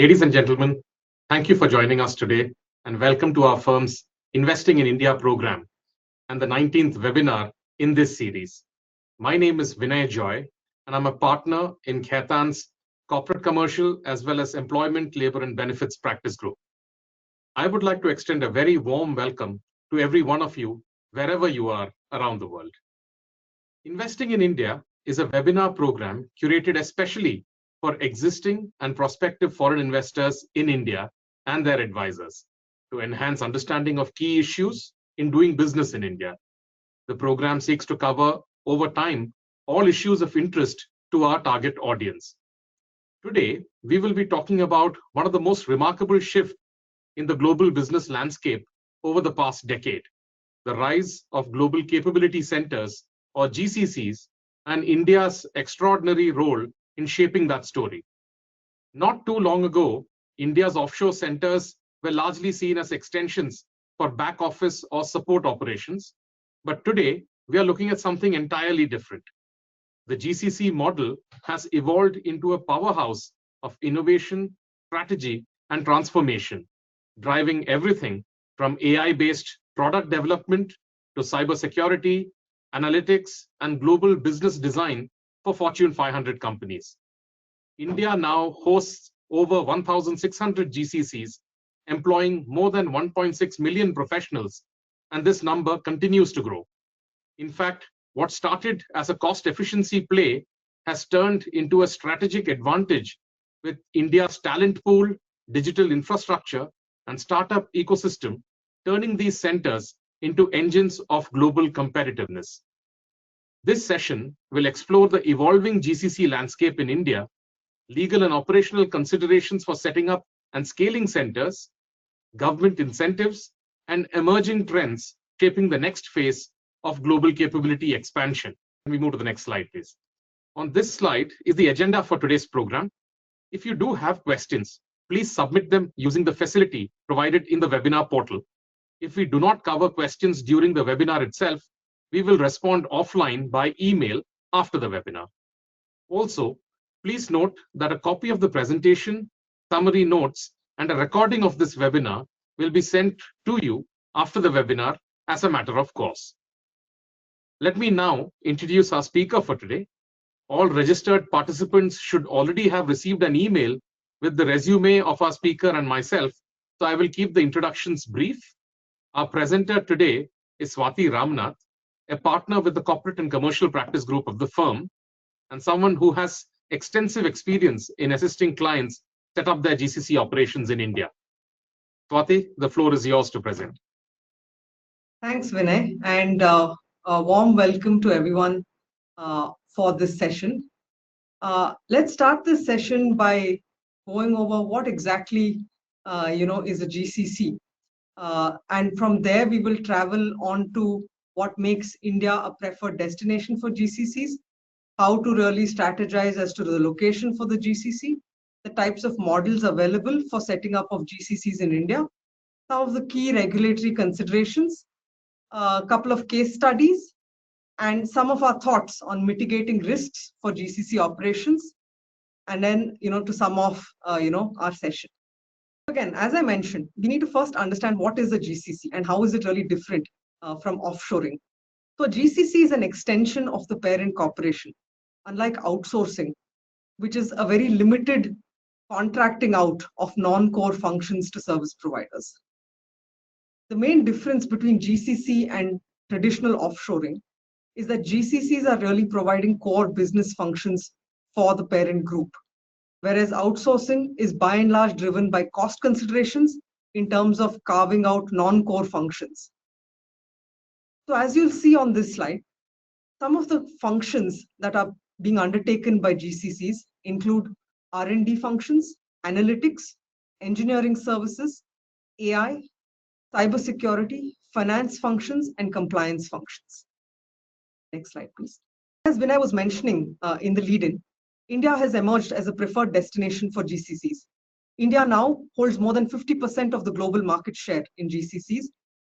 Ladies and gentlemen, thank you for joining us today and welcome to our firm's Investing in India program and the 19th webinar in this series. My name is Vinay Joy and I'm a partner in Khaitan's corporate commercial as well as employment, labor and benefits practice group. I would like to extend a very warm welcome to every one of you wherever you are around the world. Investing in India is a webinar program curated especially for existing and prospective foreign investors in India and their advisors to enhance understanding of key issues in doing business in India. The program seeks to cover over time all issues of interest to our target audience. Today, we will be talking about one of the most remarkable shifts in the global business landscape over the past decade, the rise of global capability centers or GCCs and India's extraordinary role in shaping that story. Not too long ago, India's offshore centers were largely seen as extensions for back office or support operations. But today, we are looking at something entirely different. The GCC model has evolved into a powerhouse of innovation, strategy, and transformation, driving everything from AI-based product development to cybersecurity, analytics, and global business design for Fortune 500 companies. India now hosts over 1,600 GCCs, employing more than 1.6 million professionals, and this number continues to grow. In fact, what started as a cost efficiency play has turned into a strategic advantage with India's talent pool, digital infrastructure, and startup ecosystem, turning these centers into engines of global competitiveness. This session will explore the evolving GCC landscape in India, legal and operational considerations for setting up and scaling centers, government incentives, and emerging trends shaping the next phase of global capability expansion. Can we move to the next slide, please? On this slide is the agenda for today's program. If you do have questions, please submit them using the facility provided in the webinar portal. If we do not cover questions during the webinar itself, we will respond offline by email after the webinar. Also, please note that a copy of the presentation, summary notes, and a recording of this webinar will be sent to you after the webinar as a matter of course. Let me now introduce our speaker for today. All registered participants should already have received an email with the resume of our speaker and myself, so I will keep the introductions brief. Our presenter today is Swati Ramnath, a partner with the corporate and commercial practice group of the firm, and someone who has extensive experience in assisting clients set up their GCC operations in India. Swati, the floor is yours to present. Thanks, Vinay, and a warm welcome to everyone for this session. Let's start this session by going over what exactly is a GCC. And from there, we will travel on to what makes India a preferred destination for GCCs, how to really strategize as to the location for the GCC, the types of models available for setting up of GCCs in India, some of the key regulatory considerations, a couple of case studies, and some of our thoughts on mitigating risks for GCC operations, and then to sum off our session. Again, as I mentioned, we need to first understand what is a GCC and how is it really different from offshoring. So a GCC is an extension of the parent corporation, unlike outsourcing, which is a very limited contracting out of non-core functions to service providers. The main difference between GCC and traditional offshoring is that GCCs are really providing core business functions for the parent group, whereas outsourcing is by and large driven by cost considerations in terms of carving out non-core functions. So as you'll see on this slide, some of the functions that are being undertaken by GCCs include R&D functions, analytics, engineering services, AI, cybersecurity, finance functions, and compliance functions. Next slide, please. As Vinay was mentioning in the lead-in, India has emerged as a preferred destination for GCCs. India now holds more than 50% of the global market share in GCCs,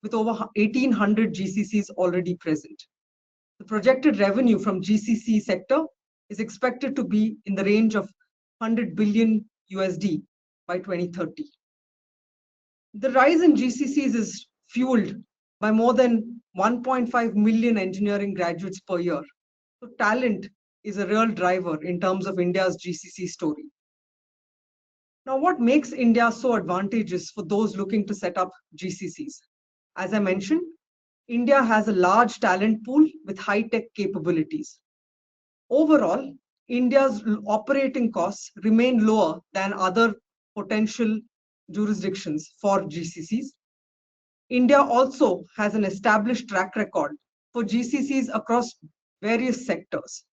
with over 1,800 GCCs already present. The projected revenue from GCC sector is expected to be in the range of $100 billion by 2030. The rise in GCCs is fueled by more than 1.5 million engineering graduates per year. So talent is a real driver in terms of India's GCC story. Now, what makes India so advantageous for those looking to set up GCCs? As I mentioned, India has a large talent pool with high-tech capabilities. Overall, India's operating costs remain lower than other potential jurisdictions for GCCs. India also has an established track record for GCCs across various sectors.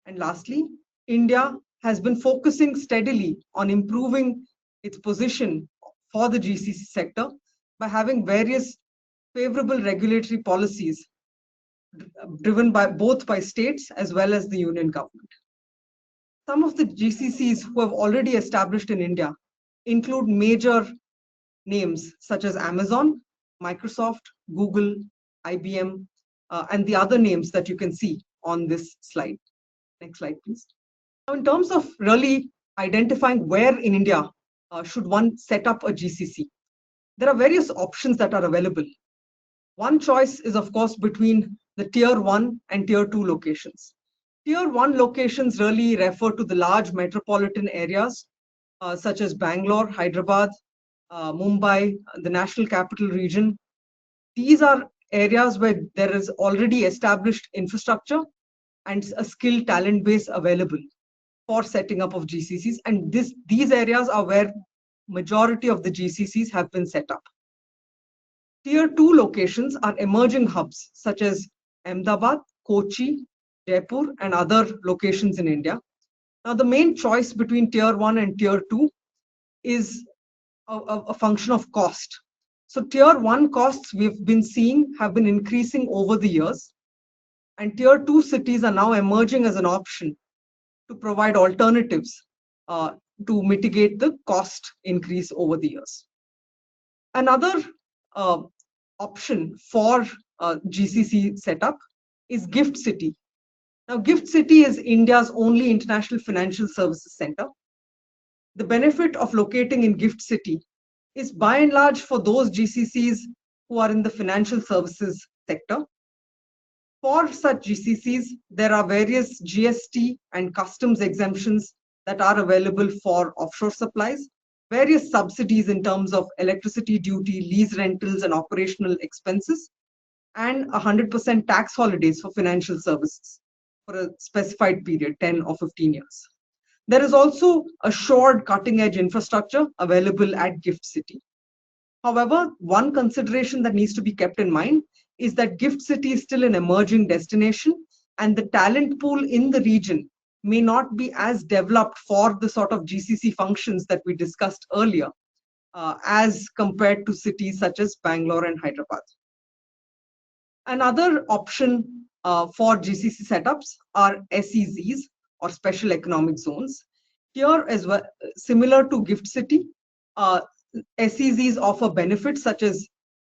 And lastly, India has been focusing steadily on improving its position for the GCC sector by having various favorable regulatory policies driven by both by states as well as the union government. Some of the GCCs who have already established in India include major names such as Amazon, Microsoft, Google, IBM, and the other names that you can see on this slide. Next slide, please. Now, in terms of really identifying where in India should one set up a GCC, there are various options that are available. One choice is, of course, between the tier 1 and tier 2 locations. Tier 1 locations really refer to the large metropolitan areas such as Bangalore, Hyderabad, Mumbai, the national capital region. These are areas where there is already established infrastructure and a skilled talent base available for setting up of GCCs. And these areas are where majority of the GCCs have been set up. Tier 2 locations are emerging hubs such as Ahmedabad, Kochi, Jaipur, and other locations in India. Now, the main choice between tier 1 and tier 2 is a function of cost. So tier 1 costs we've been seeing have been increasing over the years, and tier 2 cities are now emerging as an option to provide alternatives to mitigate the cost increase over the years. Another option for GCC setup is Gift City. Now, Gift City is India's only international financial services center. The benefit of locating in Gift City is by and large for those GCCs who are in the financial services sector. For such GCCs, there are various GST and customs exemptions that are available for offshore supplies, various subsidies in terms of electricity duty, lease rentals, and operational expenses, and 100% tax holidays for financial services for a specified period, 10 or 15 years. There is also assured cutting-edge infrastructure available at Gift City. However, one consideration that needs to be kept in mind is that Gift City is still an emerging destination, and the talent pool in the region may not be as developed for the sort of GCC functions that we discussed earlier as compared to cities such as Bangalore and Hyderabad. Another option for GCC setups are SEZs, or Special Economic Zones. Here as well, similar to Gift City, SEZs offer benefits such as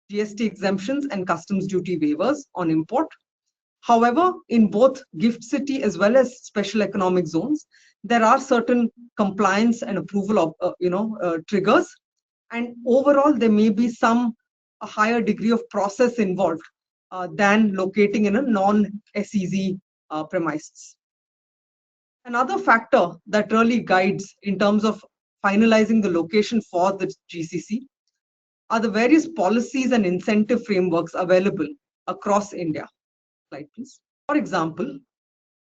GST exemptions and customs duty waivers on import. However, in both Gift City as well as Special Economic Zones, there are certain compliance and approval of triggers, and overall there may be a higher degree of process involved than locating in a non-SEZ premises. Another factor that really guides in terms of finalizing the location for the GCC are the various policies and incentive frameworks available across India. Slide, please. For example,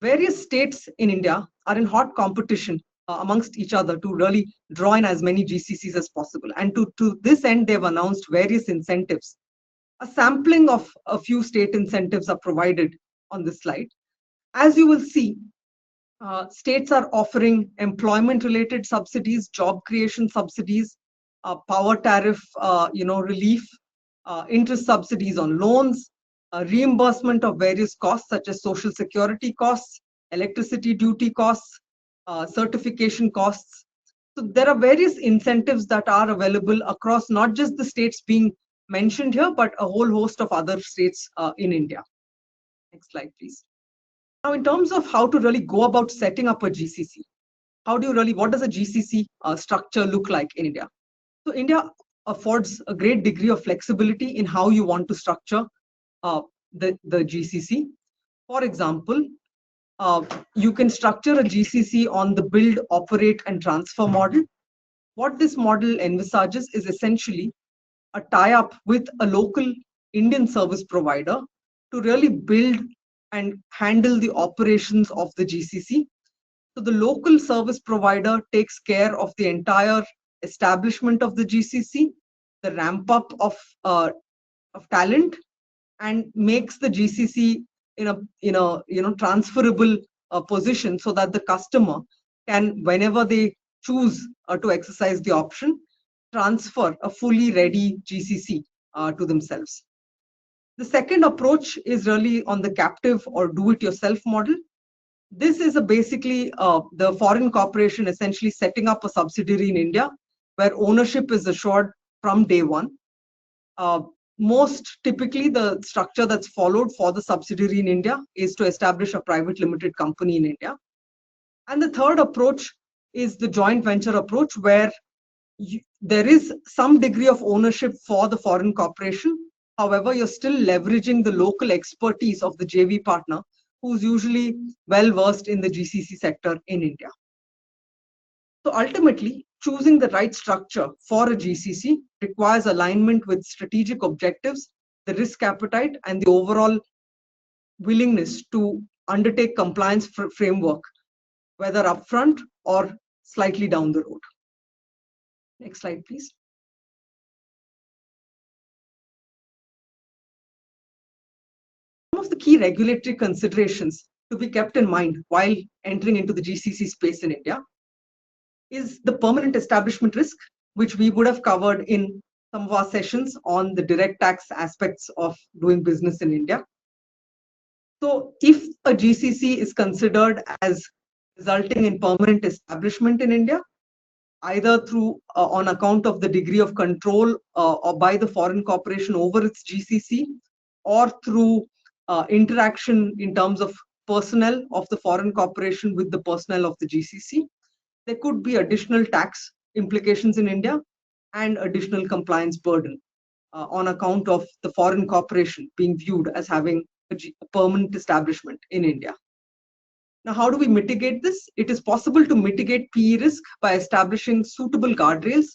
various states in India are in hot competition amongst each other to really draw in as many GCCs as possible. And to this end, they've announced various incentives. A sampling of a few state incentives are provided on this slide. As you will see, states are offering employment-related subsidies, job creation subsidies, power tariff, relief, interest subsidies on loans, reimbursement of various costs such as social security costs, electricity duty costs, certification costs. So there are various incentives that are available across not just the states being mentioned here, but a whole host of other states in India. Next slide, please. Now, in terms of how to really go about setting up a GCC, what does a GCC structure look like in India? So India affords a great degree of flexibility in how you want to structure the GCC. For example, you can structure a GCC on the build, operate, and transfer model. What this model envisages is essentially a tie-up with a local Indian service provider to really build and handle the operations of the GCC. So the local service provider takes care of the entire establishment of the GCC, the ramp up of talent, and makes the GCC in a transferable position so that the customer can, whenever they choose to exercise the option, transfer a fully ready GCC to themselves. The second approach is really on the captive or do-it-yourself model. This is basically the foreign corporation essentially setting up a subsidiary in India where ownership is assured from day one. Most typically, the structure that's followed for the subsidiary in India is to establish a private limited company in India. And the third approach is the joint venture approach, where there is some degree of ownership for the foreign corporation. However, you're still leveraging the local expertise of the JV partner, who's usually well versed in the GCC sector in India. So ultimately, choosing the right structure for a GCC requires alignment with strategic objectives, the risk appetite, and the overall willingness to undertake compliance framework, whether upfront or slightly down the road. Next slide, please. Some of the key regulatory considerations to be kept in mind while entering into the GCC space in India is the permanent establishment risk, which we would have covered in some of our sessions on the direct tax aspects of doing business in India. So if a GCC is considered as resulting in permanent establishment in India, either through on account of the degree of control or by the foreign corporation over its GCC, or through interaction in terms of personnel of the foreign corporation with the personnel of the GCC, there could be additional tax implications in India and additional compliance burden on account of the foreign corporation being viewed as having a permanent establishment in India. Now, how do we mitigate this? It is possible to mitigate PE risk by establishing suitable guardrails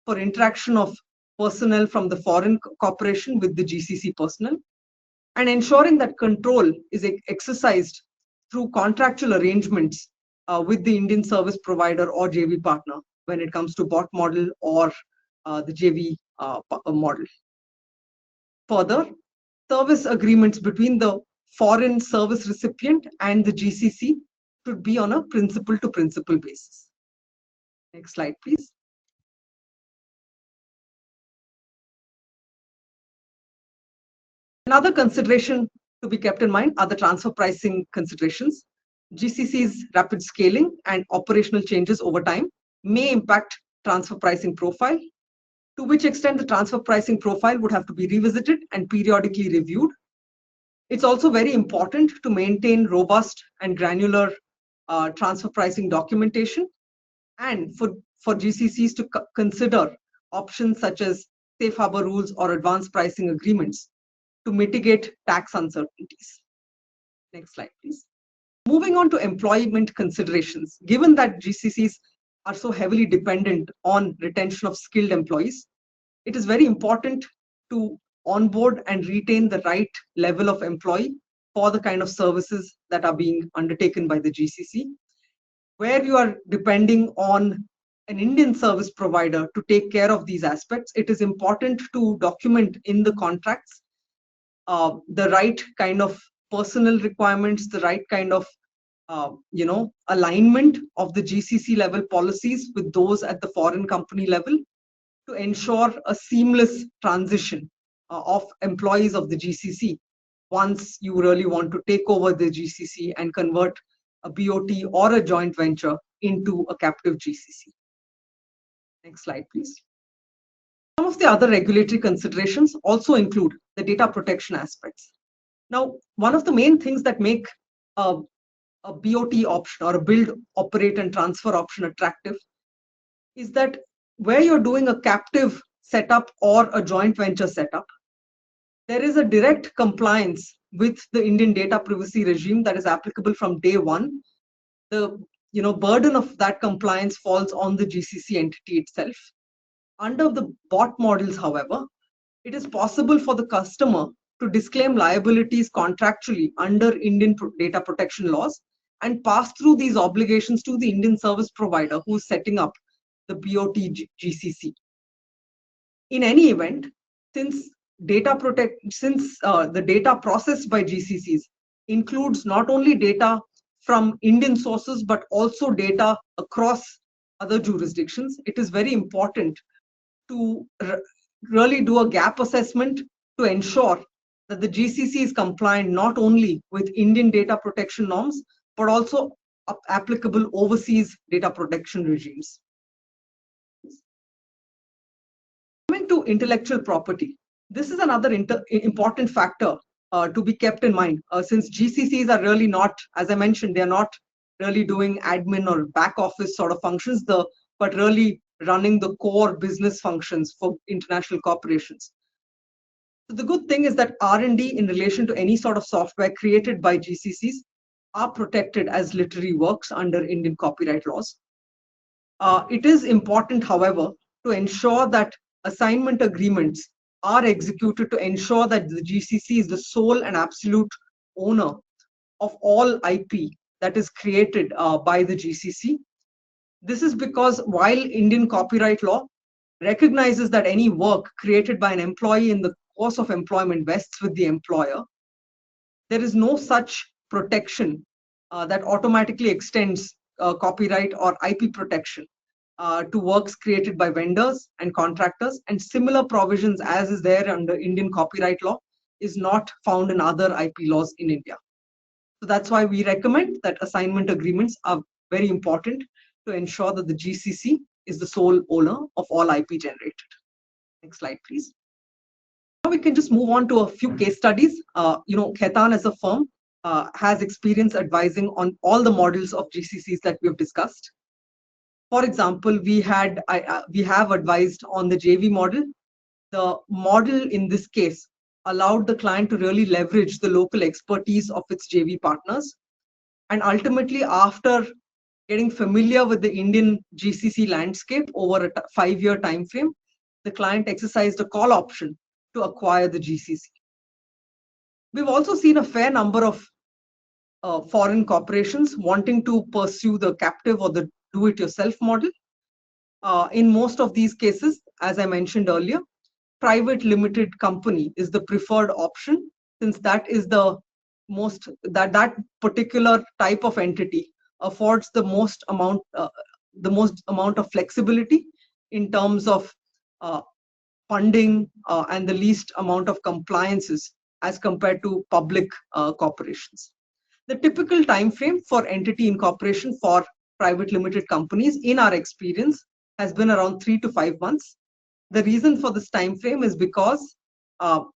for interaction of personnel from the foreign corporation with the GCC personnel, and ensuring that control is exercised through contractual arrangements with the Indian service provider or JV partner when it comes to bot model or the JV model. Further, service agreements between the foreign service recipient and the GCC should be on a principal to principal basis. Next slide, please. Another consideration to be kept in mind are the transfer pricing considerations. GCC's rapid scaling and operational changes over time may impact transfer pricing profile, to which extent the transfer pricing profile would have to be revisited and periodically reviewed. It's also very important to maintain robust and granular transfer pricing documentation, and for GCCs to consider options such as safe harbor rules or advanced pricing agreements to mitigate tax uncertainties. Next slide, please. Moving on to employment considerations, given that GCCs are so heavily dependent on retention of skilled employees, it is very important to onboard and retain the right level of employee for the kind of services that are being undertaken by the GCC. Where you are depending on an Indian service provider to take care of these aspects, it is important to document in the contracts the right kind of personal requirements, the right kind of alignment of the GCC level policies with those at the foreign company level to ensure a seamless transition of employees of the GCC once you really want to take over the GCC and convert a BOT or a joint venture into a captive GCC. Next slide, please. Some of the other regulatory considerations also include the data protection aspects. Now, one of the main things that make BOT option or a build, operate, and transfer option attractive is that where you're doing a captive setup or a joint venture setup, there is a direct compliance with the Indian data privacy regime that is applicable from day one. The burden of that compliance falls on the GCC entity itself. Under the bot models, however, it is possible for the customer to disclaim liabilities contractually under Indian data protection laws and pass through these obligations to the Indian service provider who is setting up the BOT GCC. In any event, since the data processed by GCCs includes not only data from Indian sources but also data across other jurisdictions, it is very important to really do a gap assessment to ensure that the GCC is compliant not only with Indian data protection norms but also applicable overseas data protection regimes. Coming to intellectual property, this is another important factor to be kept in mind, since GCCs are really not, as I mentioned, they're not really doing admin or back office sort of functions, but really running the core business functions for international corporations. So the good thing is that R&D in relation to any sort of software created by GCCs are protected as literary works under Indian copyright laws. It is important, however, to ensure that assignment agreements are executed to ensure that the GCC is the sole and absolute owner of all IP that is created by the GCC. This is because while Indian copyright law recognizes that any work created by an employee in the course of employment vests with the employer, there is no such protection that automatically extends copyright or IP protection to works created by vendors and contractors, and similar provisions as is there under Indian copyright law is not found in other IP laws in India. So that's why we recommend that assignment agreements are very important to ensure that the GCC is the sole owner of all IP generated. Next slide, please. Now we can just move on to a few case studies. Khaitan as a firm has experience advising on all the models of GCCs that we have discussed. For example, we have advised on the JV model. The model in this case allowed the client to really leverage the local expertise of its JV partners. And ultimately, after getting familiar with the Indian GCC landscape over a 5-year time frame, the client exercised a call option to acquire the GCC. We've also seen a fair number of foreign corporations wanting to pursue the captive or the do-it-yourself model. In most of these cases, as I mentioned earlier, private limited company is the preferred option, since that is the most that particular type of entity affords the most amount of flexibility in terms of funding and the least amount of compliances as compared to public corporations. The typical time frame for entity incorporation for private limited companies, in our experience, has been around 3 to 5 months. The reason for this time frame is because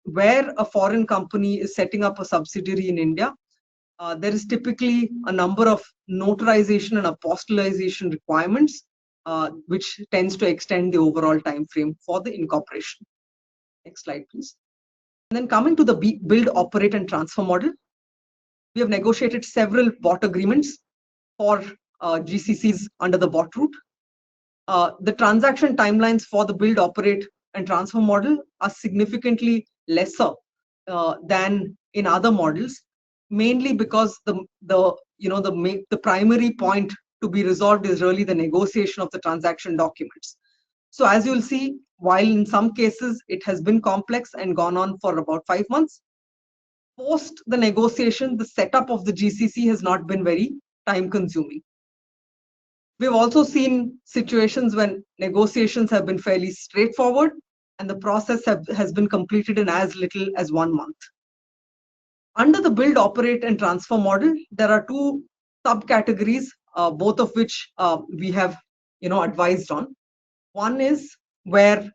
where a foreign company is setting up a subsidiary in India, there is typically a number of notarization and apostillization requirements, which tends to extend the overall time frame for the incorporation. Next slide, please. And then coming to the build, operate, and transfer model, we have negotiated several bot agreements for GCCs under the bot route. The transaction timelines for the build, operate, and transfer model are significantly lesser than in other models, mainly because the primary point to be resolved is really the negotiation of the transaction documents. So as you'll see, while in some cases it has been complex and gone on for about 5 months, post the negotiation, the setup of the GCC has not been very time consuming. We've also seen situations when negotiations have been fairly straightforward and the process has been completed in as little as 1 month. Under the build, operate, and transfer model, there are 2 subcategories, both of which we have advised on. One is where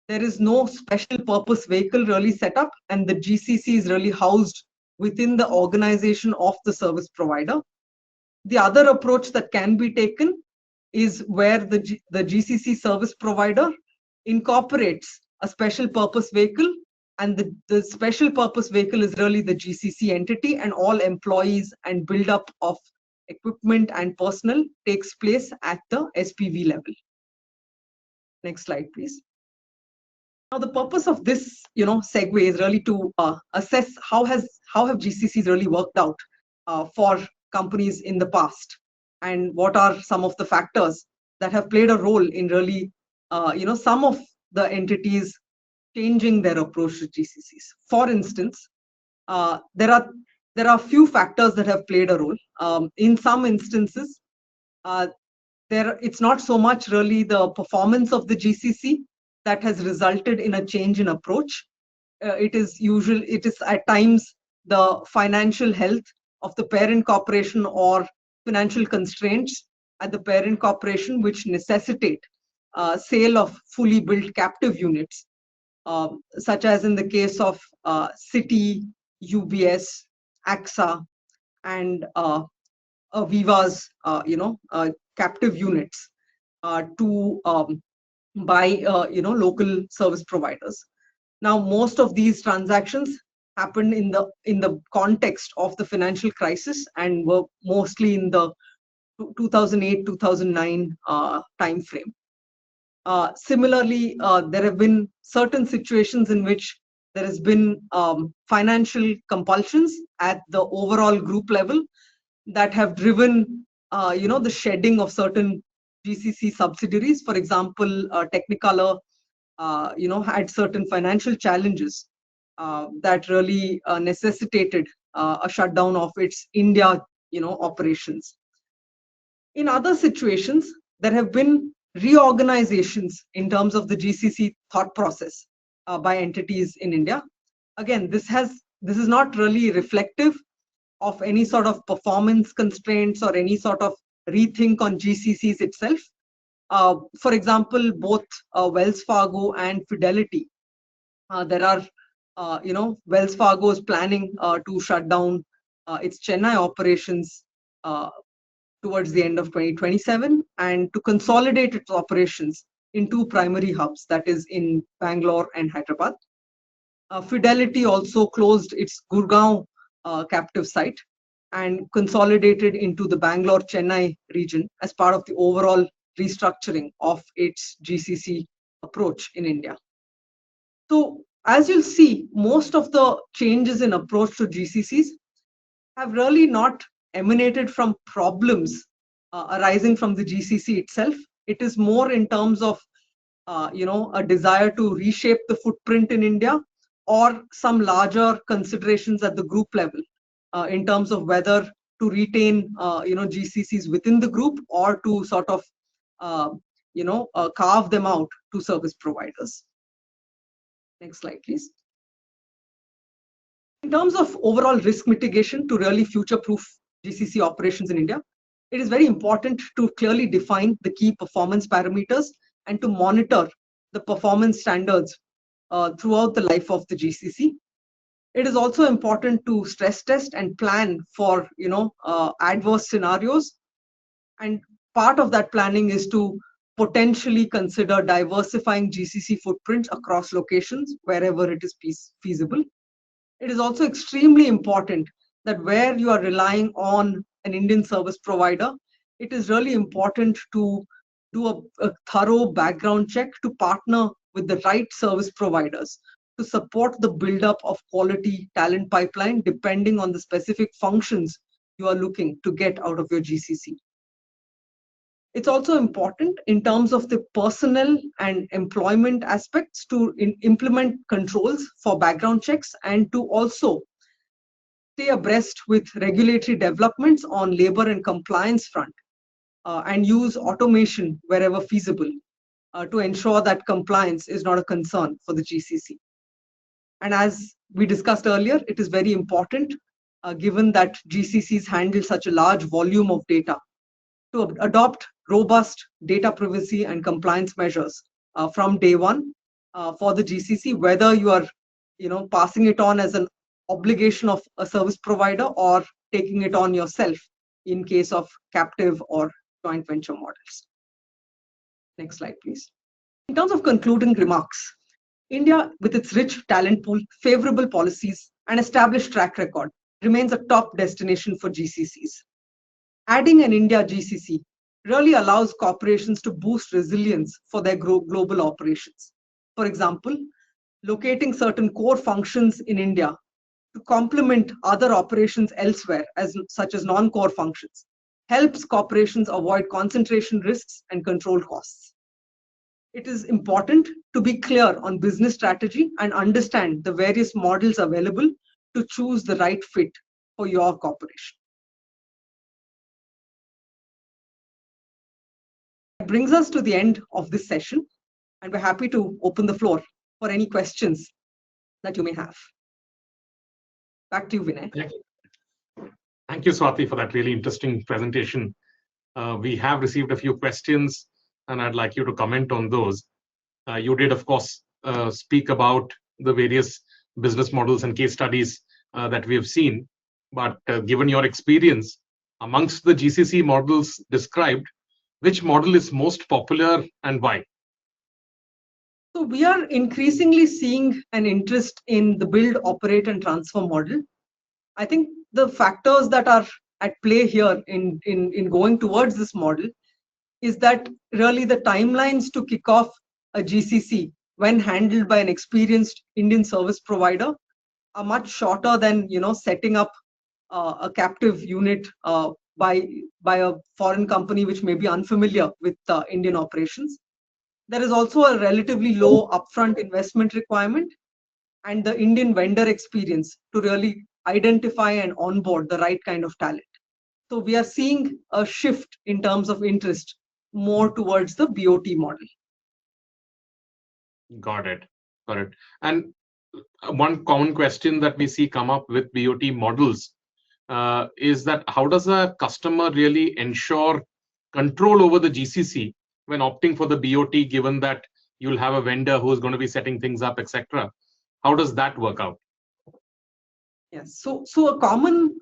there is no special purpose vehicle really set up and the GCC is really housed within the organization of the service provider. The other approach that can be taken is where the GCC service provider incorporates a special purpose vehicle, and the special purpose vehicle is really the GCC entity, and all employees and build up of equipment and personnel takes place at the SPV level. Next slide, please. Now, the purpose of this, segue is really to assess how have GCCs really worked out for companies in the past, and what are some of the factors that have played a role in really, some of the entities changing their approach to GCCs. For instance, there are few factors that have played a role. In some instances, it's not so much really the performance of the GCC that has resulted in a change in approach. It is at times the financial health of the parent corporation or financial constraints at the parent corporation which necessitate sale of fully built captive units, such as in the case of Citi, UBS, AXA, and Aviva's, captive units to by local service providers. Now, most of these transactions happened in the context of the financial crisis and were mostly in the 2008-2009 time frame. Similarly, there have been certain situations in which there has been financial compulsions at the overall group level that have driven the shedding of certain GCC subsidiaries. For example, Technicolor had certain financial challenges that really necessitated a shutdown of its India operations. In other situations, there have been reorganizations in terms of the GCC thought process by entities in India. Again, this is not really reflective of any sort of performance constraints or any sort of rethink on GCCs itself. For example, both Wells Fargo and Fidelity, there are, Wells Fargo is planning to shut down its Chennai operations towards the end of 2027 and to consolidate its operations in two primary hubs, that is in Bangalore and Hyderabad. Fidelity also closed its Gurgaon captive site and consolidated into the Bangalore-Chennai region as part of the overall restructuring of its GCC approach in India. So, as you'll see, most of the changes in approach to GCCs have really not emanated from problems arising from the GCC itself. It is more in terms of a desire to reshape the footprint in India, or some larger considerations at the group level in terms of whether to retain GCCs within the group or to sort of carve them out to service providers. Next slide, please. In terms of overall risk mitigation to really future-proof GCC operations in India, it is very important to clearly define the key performance parameters and to monitor the performance standards throughout the life of the GCC. It is also important to stress test and plan for adverse scenarios, and part of that planning is to potentially consider diversifying GCC footprints across locations wherever it is feasible. It is also extremely important that where you are relying on an Indian service provider, it is really important to do a thorough background check to partner with the right service providers to support the buildup of quality talent pipeline depending on the specific functions you are looking to get out of your GCC. It's also important in terms of the personnel and employment aspects to implement controls for background checks and to also stay abreast with regulatory developments on labor and compliance front and use automation wherever feasible to ensure that compliance is not a concern for the GCC. And as we discussed earlier, it is very important, given that GCCs handle such a large volume of data, to adopt robust data privacy and compliance measures from day one for the GCC, whether you are passing it on as an obligation of a service provider or taking it on yourself in case of captive or joint venture models. Next slide, please. In terms of concluding remarks, India, with its rich talent pool, favorable policies, and established track record, remains a top destination for GCCs. Adding an India GCC really allows corporations to boost resilience for their global operations. For example, locating certain core functions in India to complement other operations elsewhere, such as non-core functions, helps corporations avoid concentration risks and control costs. It is important to be clear on business strategy and understand the various models available to choose the right fit for your corporation. That brings us to the end of this session, and we're happy to open the floor for any questions that you may have. Back to you, Vinay. Thank you, Swati, for that really interesting presentation. We have received a few questions, and I'd like you to comment on those. You did, of course, speak about the various business models and case studies that we have seen. But given your experience, amongst the GCC models described, which model is most popular and why? So we are increasingly seeing an interest in the build, operate, and transfer model. I think the factors that are at play here in going towards this model is that really the timelines to kick off a GCC when handled by an experienced Indian service provider are much shorter than setting up a captive unit by a foreign company which may be unfamiliar with Indian operations. There is also a relatively low upfront investment requirement and the Indian vendor experience to really identify and onboard the right kind of talent. So we are seeing a shift in terms of interest more towards the BOT model. Got it. Got it. And one common question that we see come up with BOT models is that how does a customer really ensure control over the GCC when opting for the BOT, given that you'll have a vendor who's going to be setting things up, etc.? How does that work out? Yes. So a common,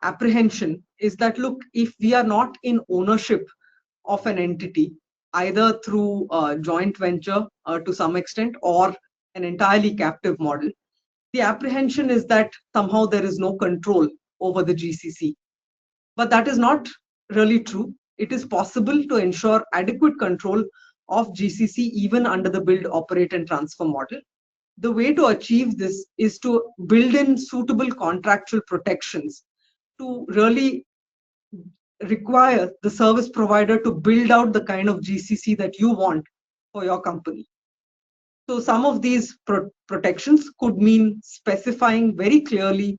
apprehension is that, look, if we are not in ownership of an entity, either through a joint venture to some extent or an entirely captive model, the apprehension is that somehow there is no control over the GCC. But that is not really true. It is possible to ensure adequate control of GCC even under the build, operate, and transfer model. The way to achieve this is to build in suitable contractual protections to really require the service provider to build out the kind of GCC that you want for your company. So some of these protections could mean specifying very clearly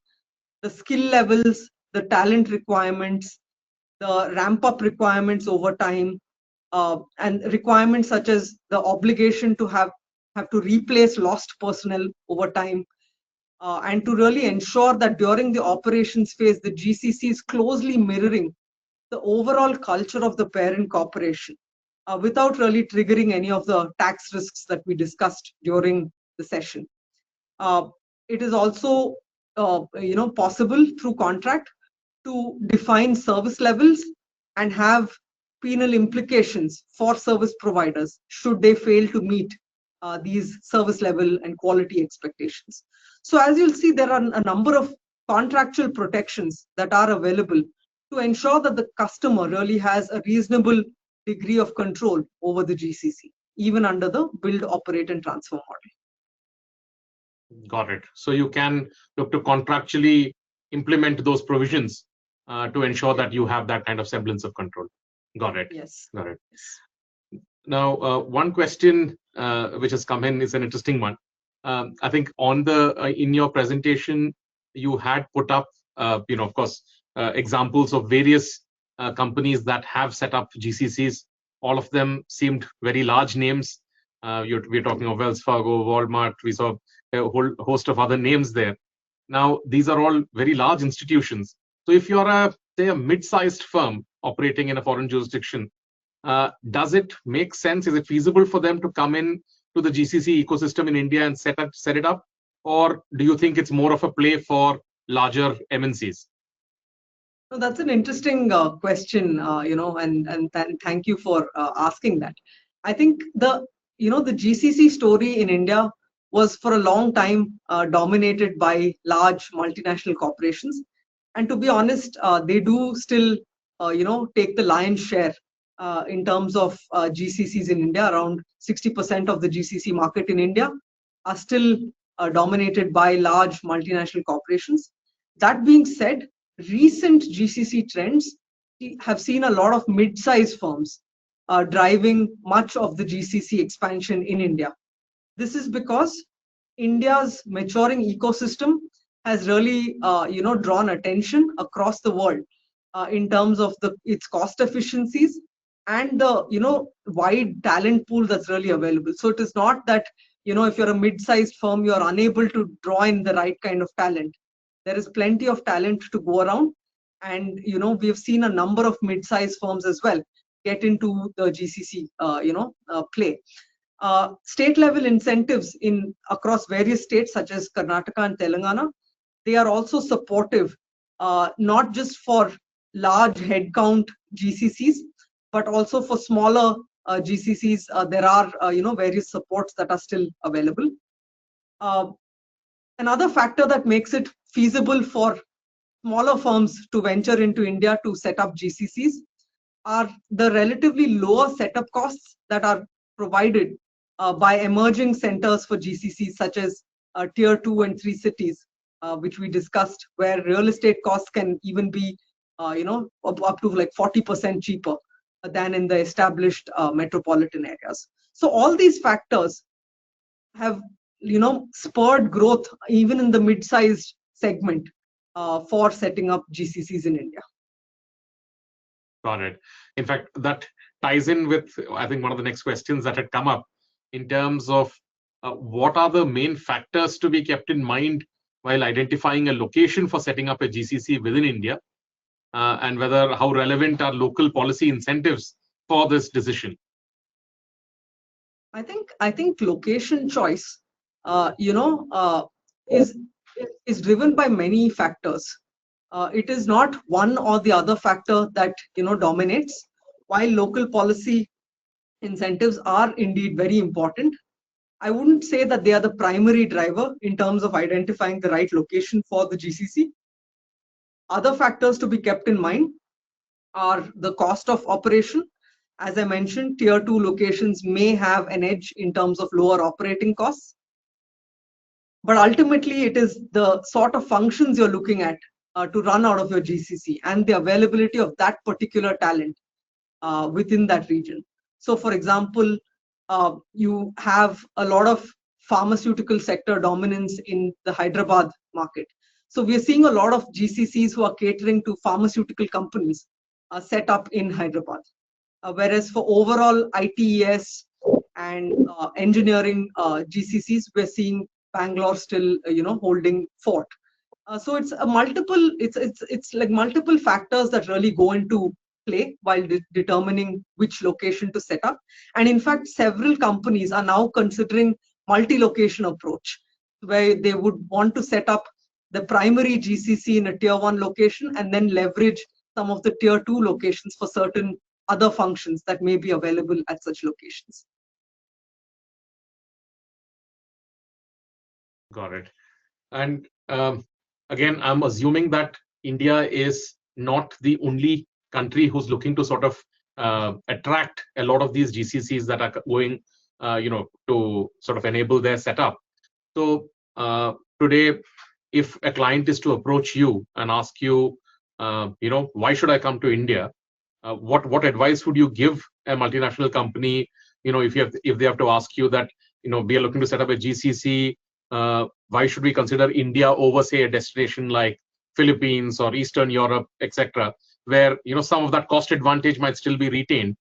the skill levels, the talent requirements, the ramp up requirements over time, and requirements such as the obligation to have to replace lost personnel over time, and to really ensure that during the operations phase, the GCC is closely mirroring the overall culture of the parent corporation without really triggering any of the tax risks that we discussed during the session. It is also possible through contract to define service levels and have penal implications for service providers should they fail to meet these service level and quality expectations. So as you'll see, there are a number of contractual protections that are available to ensure that the customer really has a reasonable degree of control over the GCC, even under the build, operate, and transfer model. Got it. So you can look to contractually implement those provisions to ensure that you have that kind of semblance of control. Got it. Yes. Got it. Now, one question which has come in is an interesting one. I think on the in your presentation, you had put up, of course, examples of various companies that have set up GCCs. All of them seemed very large names. We're talking of Wells Fargo, Walmart. We saw a whole host of other names there. Now, these are all very large institutions. So if you're say a mid-sized firm operating in a foreign jurisdiction, does it make sense? Is it feasible for them to come in to the GCC ecosystem in India and set it up? Or do you think it's more of a play for larger MNCs? So that's an interesting question, and thank you for asking that. I think the GCC story in India was for a long time dominated by large multinational corporations, and to be honest, they do still take the lion's share in terms of GCCs in India. Around 60% of the GCC market in India are still dominated by large multinational corporations. That being said, recent GCC trends have seen a lot of mid-sized firms driving much of the GCC expansion in India. This is because India's maturing ecosystem has really, drawn attention across the world in terms of its cost efficiencies and the, wide talent pool that's really available. So it is not that, if you're a mid-sized firm, you're unable to draw in the right kind of talent. There is plenty of talent to go around, and we've seen a number of mid-sized firms as well get into the GCC, play. State level incentives in across various states such as Karnataka and Telangana, they are also supportive, not just for large headcount GCCs, but also for smaller GCCs. There are various supports that are still available. Uh, Another factor that makes it feasible for smaller firms to venture into India to set up GCCs are the relatively lower setup costs that are provided by emerging centers for GCCs, such as tier 2 and 3 cities, which we discussed, where real estate costs can even be, up to like 40% cheaper than in the established metropolitan areas. So all these factors have, spurred growth even in the mid-sized segment for setting up GCCs in India. Got it. In fact, that ties in with, I think, one of the next questions that had come up in terms of what are the main factors to be kept in mind while identifying a location for setting up a GCC within India, and whether how relevant are local policy incentives for this decision. I think location choice, is driven by many factors. It is not one or the other factor that dominates. While local policy incentives are indeed very important, I wouldn't say that they are the primary driver in terms of identifying the right location for the GCC. Other factors to be kept in mind are the cost of operation. As I mentioned, tier 2 locations may have an edge in terms of lower operating costs. But ultimately, it is the sort of functions you're looking at to run out of your GCC and the availability of that particular talent within that region. So, for example, you have a lot of pharmaceutical sector dominance in the Hyderabad market. So, we are seeing a lot of GCCs who are catering to pharmaceutical companies set up in Hyderabad. Whereas for overall ITES and engineering GCCs, we're seeing Bangalore still, holding fort. So it's like multiple factors that really go into play while determining which location to set up. And in fact, several companies are now considering multi-location approach, where they would want to set up the primary GCC in a tier 1 location and then leverage some of the tier 2 locations for certain other functions that may be available at such locations. Got it. And again, I'm assuming that India is not the only country who's looking to sort of attract a lot of these GCCs that are going, to sort of enable their setup. So today, if a client is to approach you and ask you, why should I come to India? What advice would you give a multinational company? If they have to ask you that, we are looking to set up a GCC. Why should we consider India over, say, a destination like Philippines or Eastern Europe, etc., where some of that cost advantage might still be retained?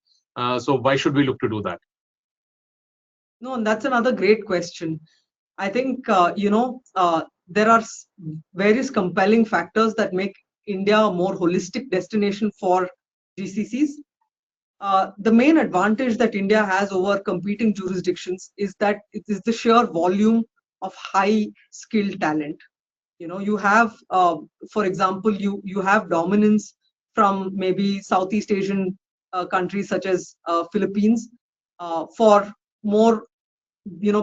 So why should we look to do that? No, and that's another great question. I think there are various compelling factors that make India a more holistic destination for GCCs. The main advantage that India has over competing jurisdictions is that it is the sheer volume of high skilled talent. You have, for example, you have dominance from maybe Southeast Asian countries such as Philippines for more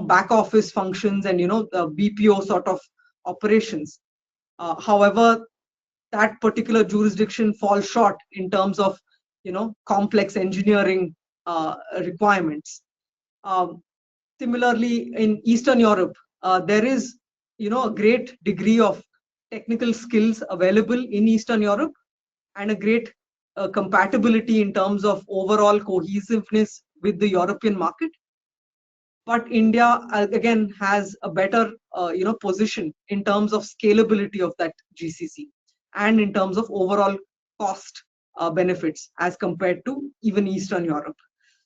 back office functions and the BPO sort of operations. However, that particular jurisdiction falls short in terms of complex engineering requirements. Um, Similarly, in Eastern Europe, there is a great degree of technical skills available in Eastern Europe and a great compatibility in terms of overall cohesiveness with the European market. But India again has a better position in terms of scalability of that GCC and in terms of overall cost benefits as compared to even Eastern Europe.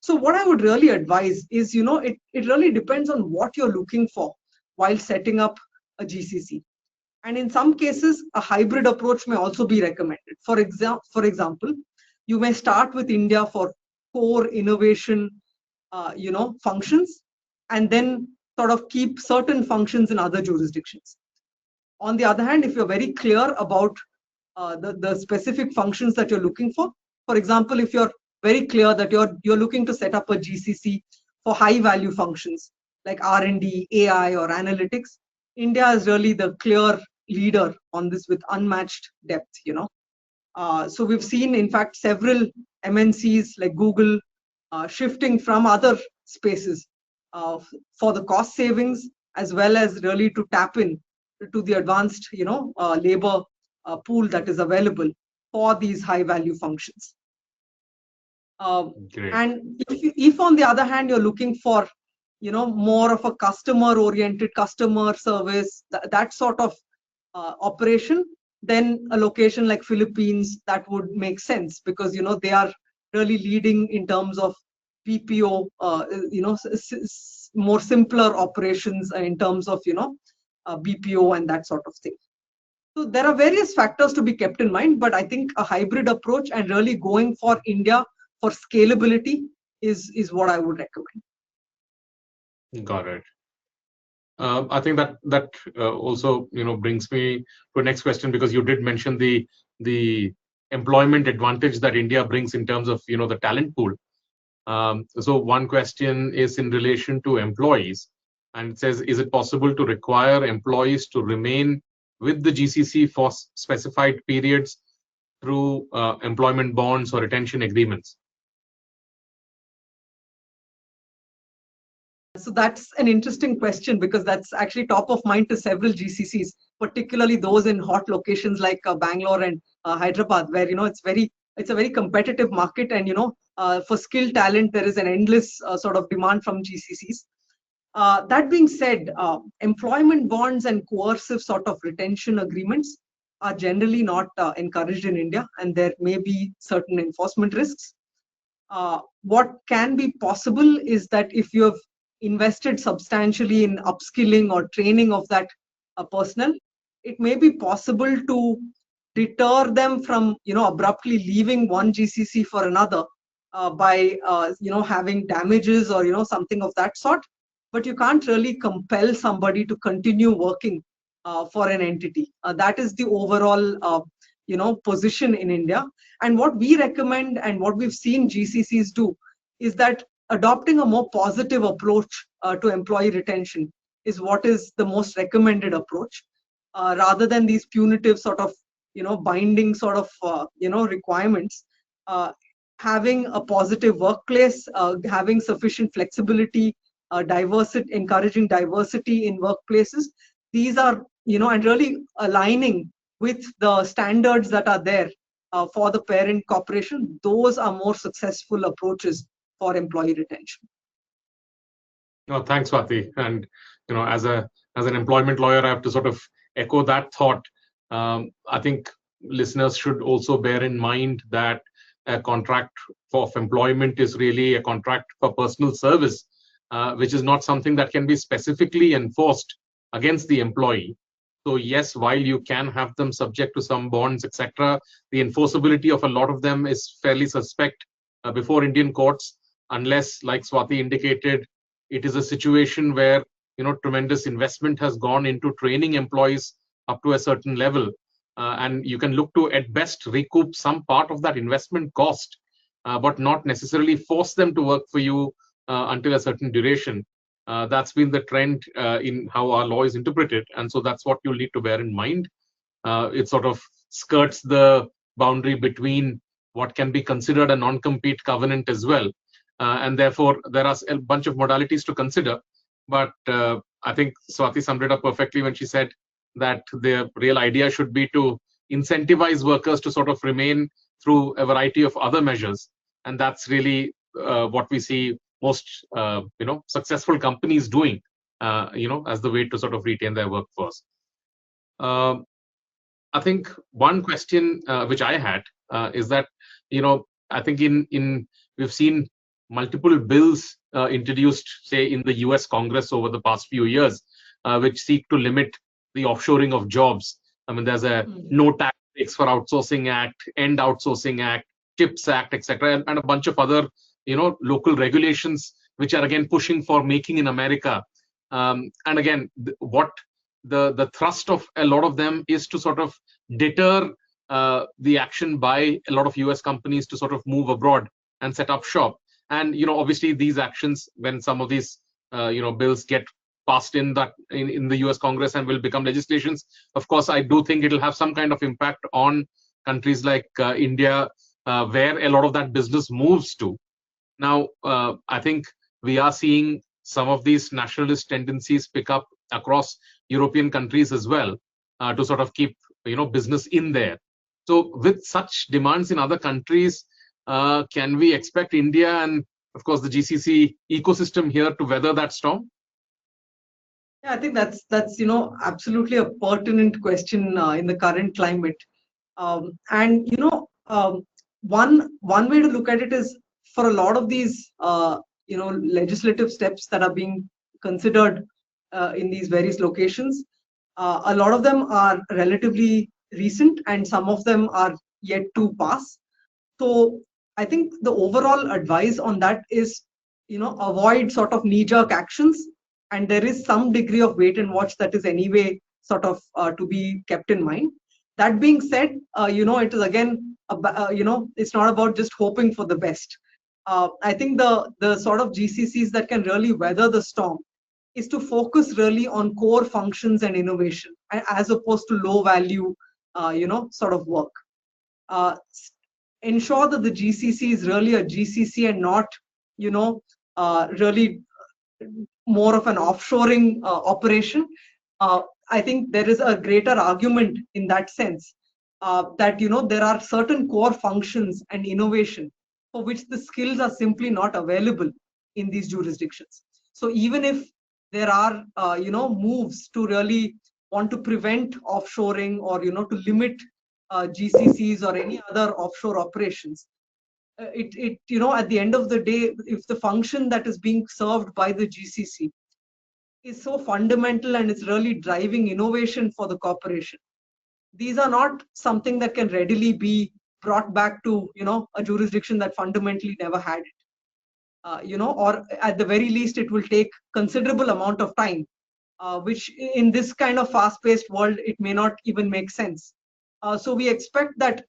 So what I would really advise is, it really depends on what you're looking for while setting up a GCC. And in some cases, a hybrid approach may also be recommended. For example, you may start with India for core innovation, functions, and then sort of keep certain functions in other jurisdictions. On the other hand, if you're very clear about the specific functions that you're looking for example, if you're very clear that you're looking to set up a GCC for high value functions like R&D, AI, or analytics, India is really the clear leader on this with unmatched depth. So we've seen, in fact, several MNCs like Google shifting from other spaces for the cost savings, as well as really to tap in to the advanced labor pool that is available for these high value functions. And if on the other hand you're looking for more of a customer oriented customer service, that sort of operation, then a location like Philippines, that would make sense, because they are really leading in terms of BPO, more simpler operations in terms of BPO and that sort of thing. So there are various factors to be kept in mind, but I think a hybrid approach and really going for India for scalability is what I would recommend. Got it. I think that also brings me to the next question, because you did mention the employment advantage that India brings in terms of the talent pool. So one question is in relation to employees, and it says, is it possible to require employees to remain with the GCC for specified periods through employment bonds or retention agreements? So that's an interesting question, because that's actually top of mind to several GCCs, particularly those in hot locations like Bangalore and Hyderabad, where it's a very competitive market, and for skilled talent there is an endless sort of demand from GCCs. That being said, employment bonds and coercive sort of retention agreements are generally not encouraged in India, and there may be certain enforcement risks. What can be possible is that if you have invested substantially in upskilling or training of that personnel, it may be possible to deter them from abruptly leaving one GCC for another by having damages or something of that sort. But you can't really compel somebody to continue working for an entity. That is the overall position in India. And what we recommend and what we've seen GCCs do is that adopting a more positive approach to employee retention is what is the most recommended approach, rather than these punitive sort of binding sort of requirements. Having a positive workplace, having sufficient flexibility, diversity, encouraging diversity in workplaces, these are and really aligning with the standards that are there for the parent corporation. Those are more successful approaches for employee retention. No, thanks, Swati. And as an employment lawyer, I have to sort of echo that thought. I think listeners should also bear in mind that a contract of employment is really a contract for personal service, which is not something that can be specifically enforced against the employee. So yes, while you can have them subject to some bonds, etc., the enforceability of a lot of them is fairly suspect before Indian courts, unless, like Swati indicated, it is a situation where tremendous investment has gone into training employees up to a certain level, and you can look to at best recoup some part of that investment cost, but not necessarily force them to work for you until a certain duration. That's been the trend in how our law is interpreted, and so that's what you'll need to bear in mind. It sort of skirts the boundary between what can be considered a non-compete covenant as well, and therefore there are a bunch of modalities to consider. But I think Swati summed it up perfectly when she said that the real idea should be to incentivize workers to sort of remain through a variety of other measures, and that's really what we see most successful companies doing, as the way to sort of retain their workforce. I think one question which I had is that, I think in we've seen multiple bills introduced, say, in the US Congress over the past few years, which seek to limit the offshoring of jobs. I mean, there's a No Tax for Outsourcing Act, End Outsourcing Act, CHIPS Act, etc., and a bunch of other, local regulations which are again pushing for making in America. And again, what the thrust of a lot of them is to sort of deter the action by a lot of US companies to sort of move abroad and set up shop. And obviously these actions, when some of these bills get passed in the US Congress and will become legislations, of course I do think it'll have some kind of impact on countries like India, where a lot of that business moves to. Now, I think we are seeing some of these nationalist tendencies pick up across European countries as well, to sort of keep business in there. So with such demands in other countries, can we expect India and of course the GCC ecosystem here to weather that storm? Yeah, I think that's absolutely a pertinent question in the current climate. And one way to look at it is, for a lot of these legislative steps that are being considered in these various locations, a lot of them are relatively recent and some of them are yet to pass. So I think the overall advice on that is, avoid sort of knee-jerk actions, and there is some degree of wait and watch that is anyway sort of to be kept in mind. That being said, it is again, it's not about just hoping for the best. I think the sort of GCCs that can really weather the storm is to focus really on core functions and innovation, as opposed to low value, sort of work. Ensure that the GCC is really a GCC and not, really more of an offshoring operation. I think there is a greater argument in that sense, that there are certain core functions and innovation for which the skills are simply not available in these jurisdictions. So even if there are moves to really want to prevent offshoring, or to limit GCCs or any other offshore operations, at the end of the day, if the function that is being served by the GCC is so fundamental and it's really driving innovation for the corporation, these are not something that can readily be brought back to a jurisdiction that fundamentally never had it. Or at the very least it will take considerable amount of time, which in this kind of fast-paced world it may not even make sense. So we expect that,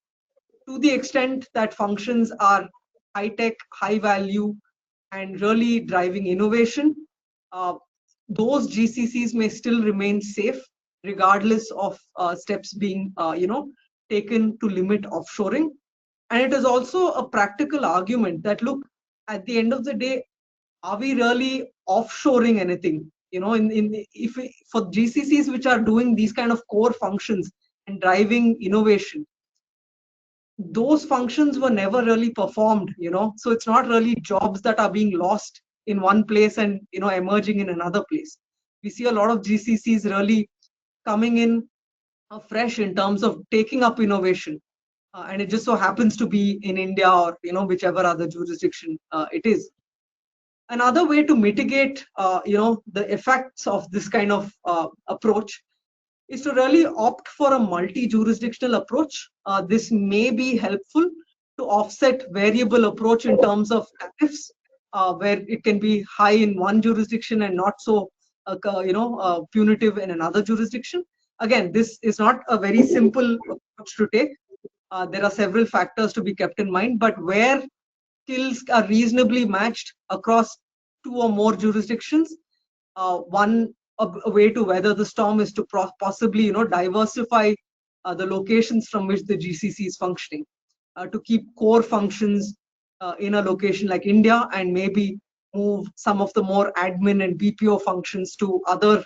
to the extent that functions are high tech, high value, and really driving innovation, those GCCs may still remain safe regardless of steps being taken to limit offshoring. And it is also a practical argument that, look, at the end of the day, are we really offshoring anything? For GCCs which are doing these kind of core functions and driving innovation, those functions were never really performed, so it's not really jobs that are being lost in one place and emerging in another place. We see a lot of GCCs really coming in fresh in terms of taking up innovation, and it just so happens to be in India or whichever other jurisdiction it is. Another way to mitigate the effects of this kind of approach is to really opt for a multi-jurisdictional approach. This may be helpful to offset variable approach in terms of tariffs, where it can be high in one jurisdiction and not so punitive in another jurisdiction. again, this is not a very simple approach to take. There are several factors to be kept in mind, but where skills are reasonably matched across two or more jurisdictions, one a way to weather the storm is to possibly diversify the locations from which the GCC is functioning, to keep core functions in a location like India, and maybe move some of the more admin and BPO functions to other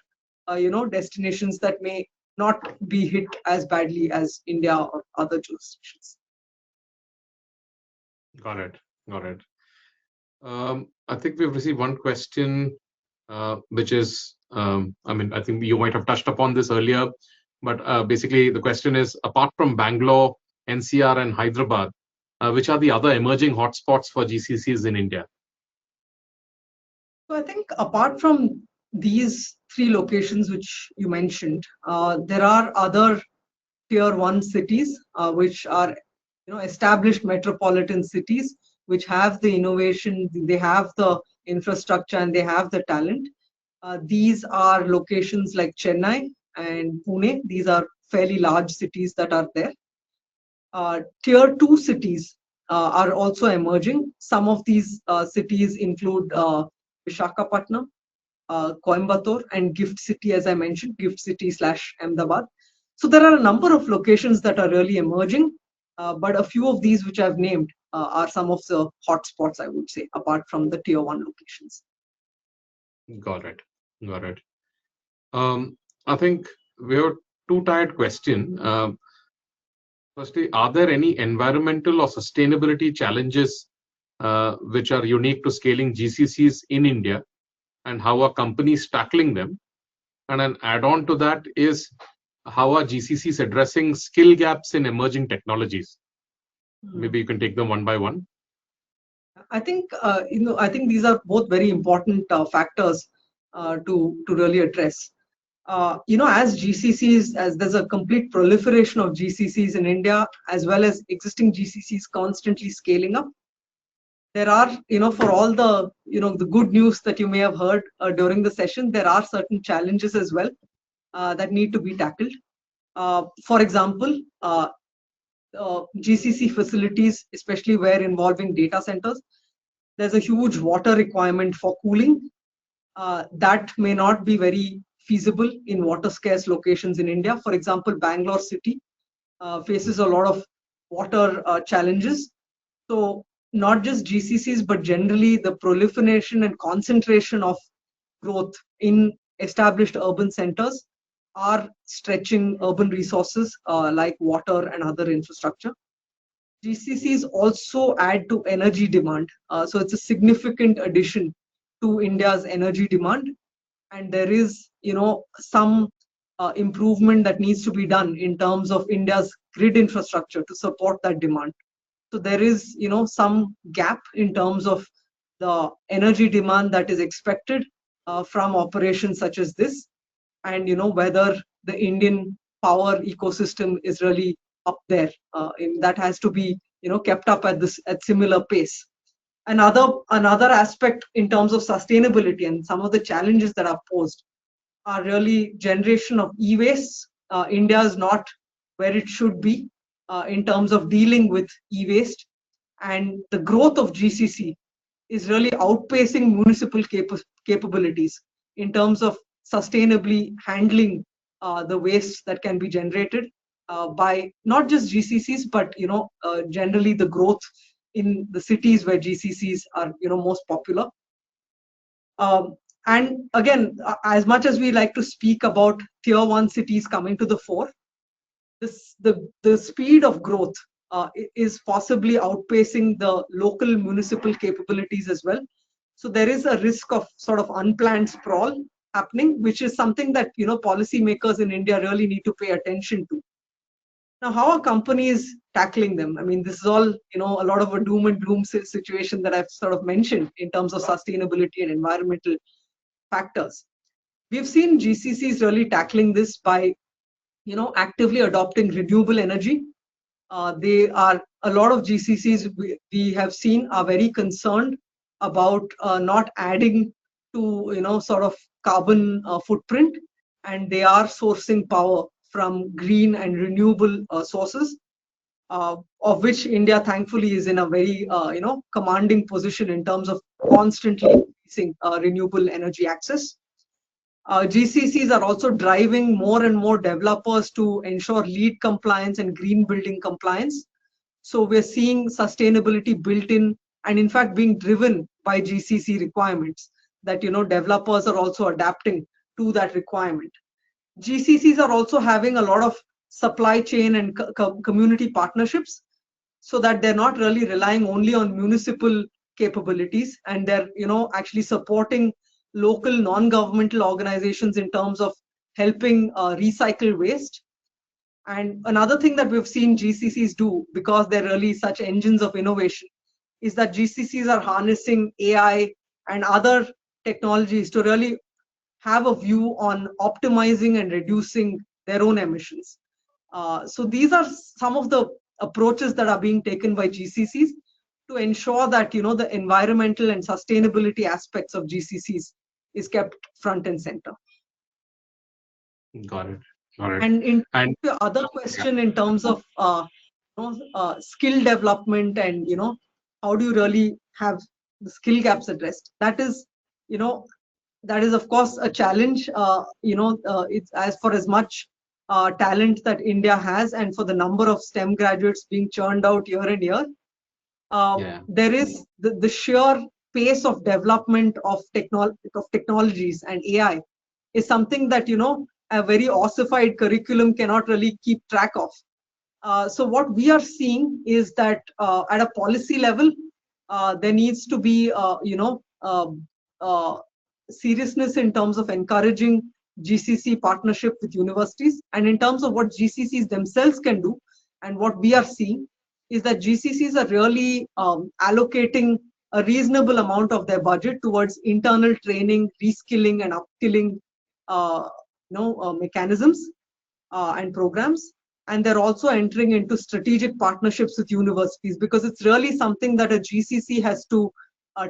destinations that may not be hit as badly as India or other jurisdictions. Got it. Got it. I think we've received one question, which is, I mean, I think you might have touched upon this earlier, but basically the question is, apart from Bangalore, NCR, and Hyderabad, which are the other emerging hotspots for GCCs in India? So I think apart from these three locations which you mentioned, there are other tier one cities which are established metropolitan cities which have the innovation, they have the infrastructure, and they have the talent. These are locations like Chennai and Pune. These are fairly large cities that are there. Tier 2 cities are also emerging. Some of these cities include Vishakhapatnam, Coimbatore, and Gift City, as I mentioned, Gift City / Ahmedabad. So there are a number of locations that are really emerging, but a few of these which I've named are some of the hotspots, I would say, apart from the tier 1 locations. Got it. Got it. I think we have a two-tired question. Firstly, are there any environmental or sustainability challenges which are unique to scaling GCCs in India, and how are companies tackling them? And an add-on to that is, how are GCCs addressing skill gaps in emerging technologies? Maybe you can take them one by one. I think I think these are both very important factors to really address. As GCCs, as there's a complete proliferation of GCCs in India, as well as existing GCCs constantly scaling up, there are, for all the, the good news that you may have heard during the session, there are certain challenges as well that need to be tackled. For example, GCC facilities, especially where involving data centers, there's a huge water requirement for cooling. That may not be very feasible in water scarce locations in India. For example, Bangalore city faces a lot of water challenges. So not just GCCs, but generally the proliferation and concentration of growth in established urban centers are stretching urban resources like water and other infrastructure. GCCs also add to energy demand. So it's a significant addition to India's energy demand. And there is, some improvement that needs to be done in terms of India's grid infrastructure to support that demand. So there is, some gap in terms of the energy demand that is expected from operations such as this, and whether the Indian power ecosystem is really up there. That has to be kept up at similar pace. Another aspect in terms of sustainability and some of the challenges that are posed are really generation of e-waste. India is not where it should be in terms of dealing with e-waste, and the growth of GCC is really outpacing municipal capabilities in terms of sustainably handling the waste that can be generated by not just GCCs, but generally the growth in the cities where GCCs are most popular. And again, as much as we like to speak about tier 1 cities coming to the fore, the speed of growth is possibly outpacing the local municipal capabilities as well. So there is a risk of sort of unplanned sprawl happening, which is something that policymakers in India really need to pay attention to. Now, how are companies tackling them? I mean, this is all a lot of a doom and gloom situation that I've sort of mentioned in terms of sustainability and environmental factors. We've seen GCCs really tackling this by actively adopting renewable energy. They are, a lot of GCCs we have seen are very concerned about not adding to sort of carbon footprint, and they are sourcing power from green and renewable sources, of which India thankfully is in a very commanding position in terms of constantly increasing renewable energy access. GCCs are also driving more and more developers to ensure LEED compliance and green building compliance. So we're seeing sustainability built in and in fact being driven by GCC requirements that developers are also adapting to that requirement. GCCs are also having a lot of supply chain and community partnerships so that they're not really relying only on municipal capabilities, and they're actually supporting local non-governmental organizations in terms of helping recycle waste. And another thing that we've seen GCCs do, because they're really such engines of innovation, is that GCCs are harnessing AI and other technologies to really have a view on optimizing and reducing their own emissions. So these are some of the approaches that are being taken by GCCs to ensure that the environmental and sustainability aspects of GCCs is kept front and center. Got it. Got it. And in And your other yeah, question in terms of skill development and how do you really have the skill gaps addressed, that is of course a challenge. It's as for as much talent that India has, and for the number of STEM graduates being churned out year and year, yeah, there is the sheer pace of development of technologies and AI is something that a very ossified curriculum cannot really keep track of. So what we are seeing is that at a policy level, there needs to be seriousness in terms of encouraging GCC partnership with universities, and in terms of what GCCs themselves can do. And what we are seeing is that GCCs are really allocating a reasonable amount of their budget towards internal training, reskilling, and upskilling mechanisms and programs. And they're also entering into strategic partnerships with universities, because it's really something that a GCC has to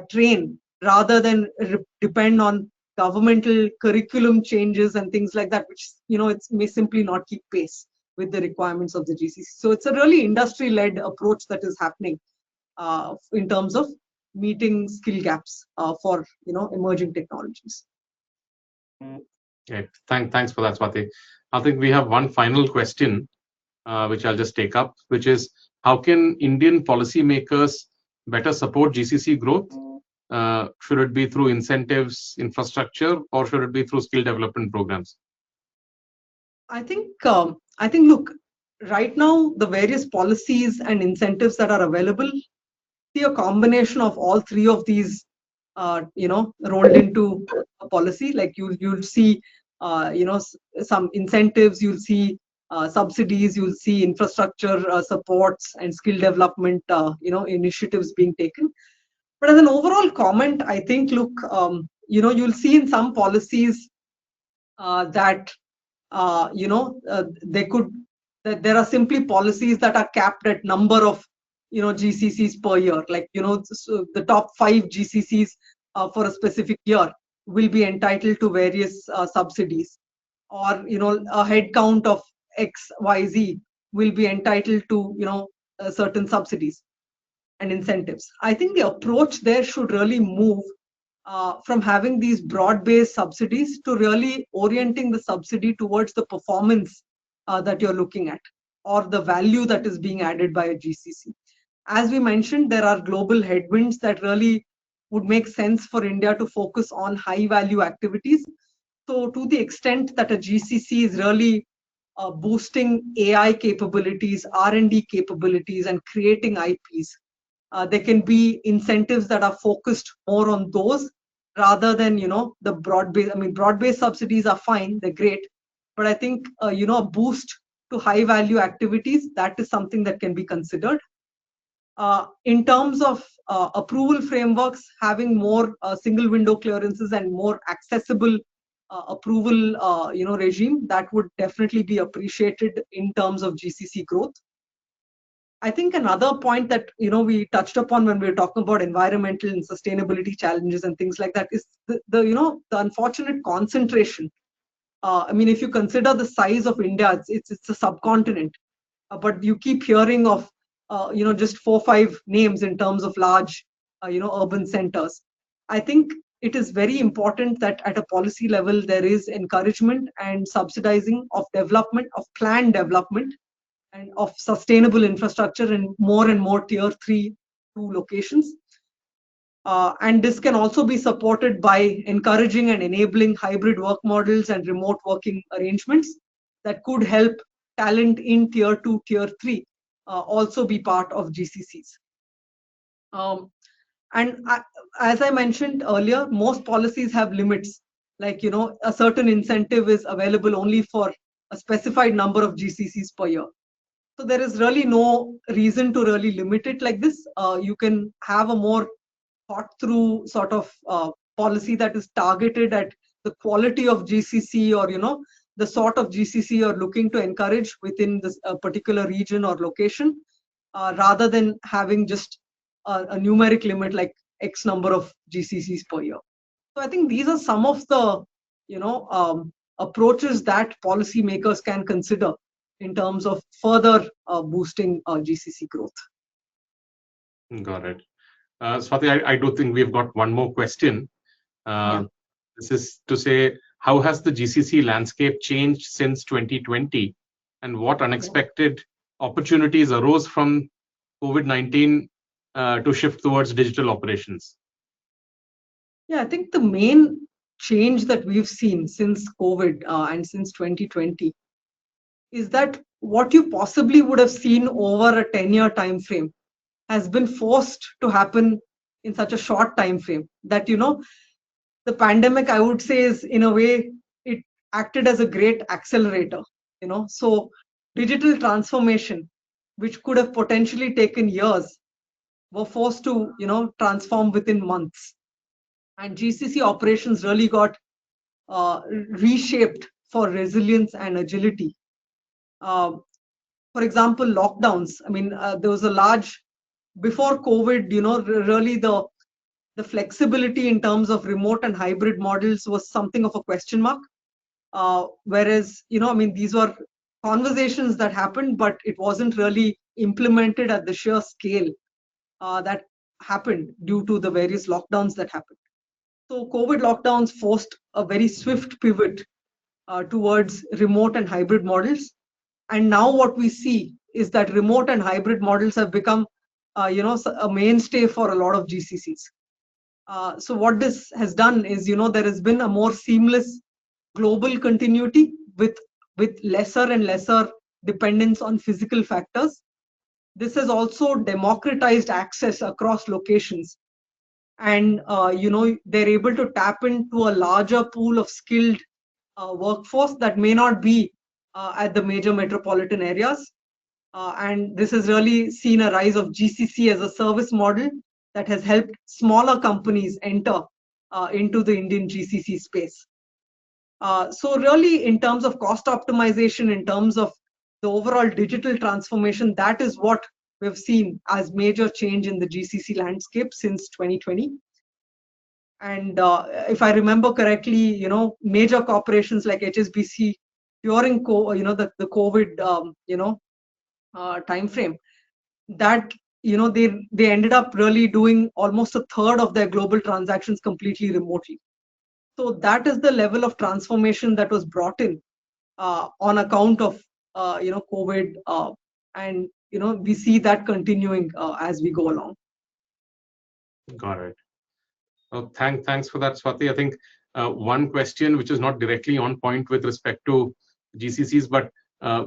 train rather than depend on governmental curriculum changes and things like that, which it may simply not keep pace with the requirements of the GCC. So it's a really industry-led approach that is happening in terms of meeting skill gaps for emerging technologies. yeah. Thanks for that, Swati. I think we have one final question, which I'll just take up, which is how can Indian policymakers better support GCC growth? Should it be through incentives, infrastructure, or should it be through skill development programs? I think look, right now the various policies and incentives that are available, see a combination of all three of these rolled into a policy. Like you'll see some incentives, you'll see subsidies, you'll see infrastructure supports and skill development initiatives being taken. But as an overall comment, I think look, you'll see in some policies that they could, that there are simply policies that are capped at number of GCCs per year. Like so the top 5 GCCs for a specific year will be entitled to various subsidies, or a head count of XYZ will be entitled to certain subsidies and incentives. I think the approach there should really move from having these broad-based subsidies to really orienting the subsidy towards the performance that you're looking at, or the value that is being added by a GCC. As we mentioned, there are global headwinds that really would make sense for India to focus on high-value activities. So to the extent that a GCC is really boosting AI capabilities, R&D capabilities, and creating IPs, there can be incentives that are focused more on those rather than the broad-based. I mean, broad-based subsidies are fine, they're great, but I think a boost to high-value activities, that is something that can be considered. In terms of approval frameworks, having more single window clearances and more accessible approval regime, that would definitely be appreciated in terms of GCC growth. I think another point that we touched upon when we were talking about environmental and sustainability challenges and things like that is the unfortunate concentration I mean, if you consider the size of India, it's a subcontinent, but you keep hearing of just 4 5 names in terms of large urban centers. I think it is very important that at a policy level there is encouragement and subsidizing of development, of planned development, and of sustainable infrastructure in more and more tier 3 2 locations. And this can also be supported by encouraging and enabling hybrid work models and remote working arrangements that could help talent in tier 2, tier 3 also be part of GCCs. Um, and as I mentioned earlier, most policies have limits. Like, a certain incentive is available only for a specified number of GCCs per year. So there is really no reason to really limit it like this. You can have a more thought through sort of policy that is targeted at the quality of GCC, or the sort of GCC you're looking to encourage within this particular region or location, rather than having just a numeric limit like X number of GCCs per year. So I think these are some of the approaches that policymakers can consider in terms of further boosting GCC growth. Got it. Swati, I do think we've got one more question. Yeah. This is to say, how has the GCC landscape changed since 2020, and what unexpected opportunities arose from COVID-19 to shift towards digital operations? Yeah, I think the main change that we've seen since COVID and since 2020 is that what you possibly would have seen over a 10-year time frame has been forced to happen in such a short time frame. That the pandemic, I would say, is in a way it acted as a great accelerator. So digital transformation, which could have potentially taken years, were forced to transform within months, and GCC operations really got reshaped for resilience and agility. Uh, for example, lockdowns. I mean, there was a large before COVID. Really the flexibility in terms of remote and hybrid models was something of a question mark. Whereas, I mean, these were conversations that happened, but it wasn't really implemented at the sheer scale that happened due to the various lockdowns that happened. So COVID lockdowns forced a very swift pivot towards remote and hybrid models. And now what we see is that remote and hybrid models have become, a mainstay for a lot of GCCs. So what this has done is, there has been a more seamless global continuity with lesser and lesser dependence on physical factors. This has also democratized access across locations, and they're able to tap into a larger pool of skilled workforce that may not be at the major metropolitan areas. And this has really seen a rise of GCC as a service model that has helped smaller companies enter into the Indian GCC space. So really, in terms of cost optimization, in terms of the overall digital transformation, that is what we've seen as major change in the GCC landscape since 2020. And if I remember correctly, major corporations like HSBC during the COVID time frame, that they ended up really doing almost a third of their global transactions completely remotely. So that is the level of transformation that was brought in on account of COVID, and we see that continuing as we go along. Got it. Thanks for that, Swati. I think one question which is not directly on point with respect to GCCs, but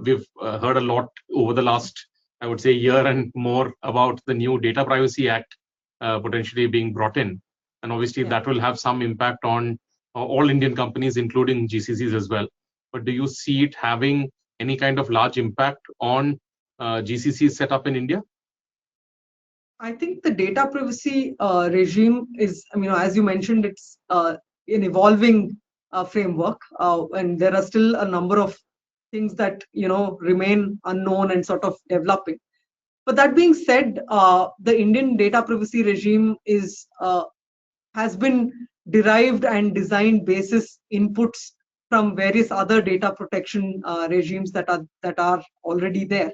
we've heard a lot over the last, I would say, year and more about the new Data Privacy Act potentially being brought in. And obviously that will have some impact on all Indian companies, including GCCs as well. But do you see it having any kind of large impact on GCCs set up in India? I think the data privacy regime is, as you mentioned, it's an evolving framework, and there are still a number of things that remain unknown and sort of developing. But that being said, the Indian data privacy regime has been derived and designed basis inputs from various other data protection regimes that are already there.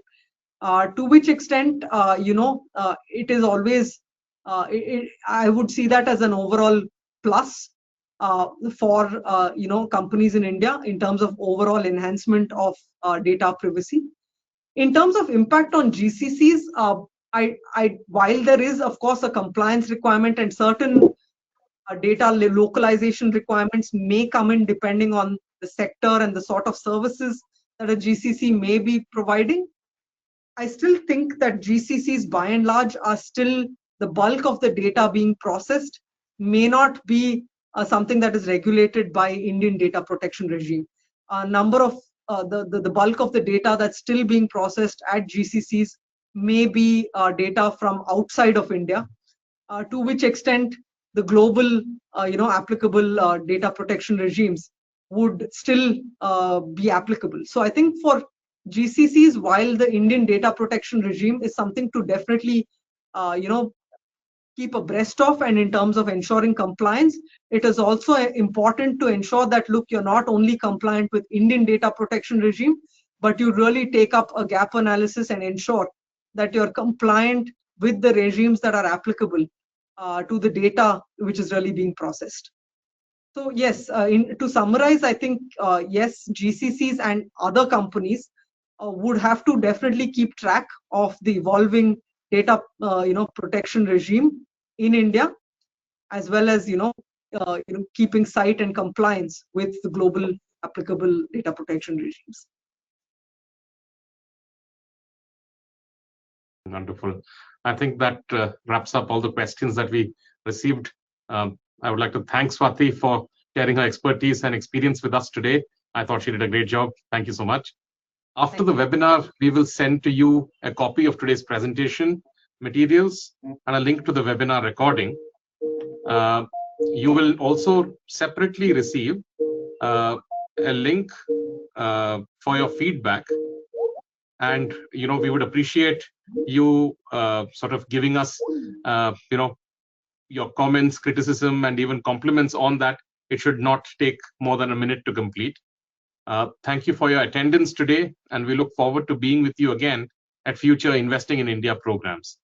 To which extent, it is always, I would see that as an overall plus for companies in India in terms of overall enhancement of data privacy. In terms of impact on GCCs, while there is of course a compliance requirement and certain data localization requirements may come in depending on the sector and the sort of services that a GCC may be providing, I still think that GCCs by and large are still the bulk of the data being processed may not be something that is regulated by Indian data protection regime. A number of the bulk of the data that's still being processed at GCCs may be data from outside of India, to which extent the global applicable data protection regimes would still be applicable. So I think for GCCs, while the Indian data protection regime is something to definitely keep abreast of, and in terms of ensuring compliance, it is also important to ensure that, look, you're not only compliant with Indian data protection regime, but you really take up a gap analysis and ensure that you're compliant with the regimes that are applicable to the data which is really being processed. So yes, to summarize, I think yes, GCCs and other companies would have to definitely keep track of the evolving data protection regime in India, as well as keeping sight and compliance with the global applicable data protection regimes. Wonderful. I think that wraps up all the questions that we received. I would like to thank Swati for sharing her expertise and experience with us today. I thought she did a great job. Thank you so much. After the webinar, we will send to you a copy of today's presentation materials and a link to the webinar recording. You will also separately receive a link for your feedback. And we would appreciate you sort of giving us your comments, criticism, and even compliments on that. It should not take more than a minute to complete. Thank you for your attendance today, and we look forward to being with you again at future Investing in India programs.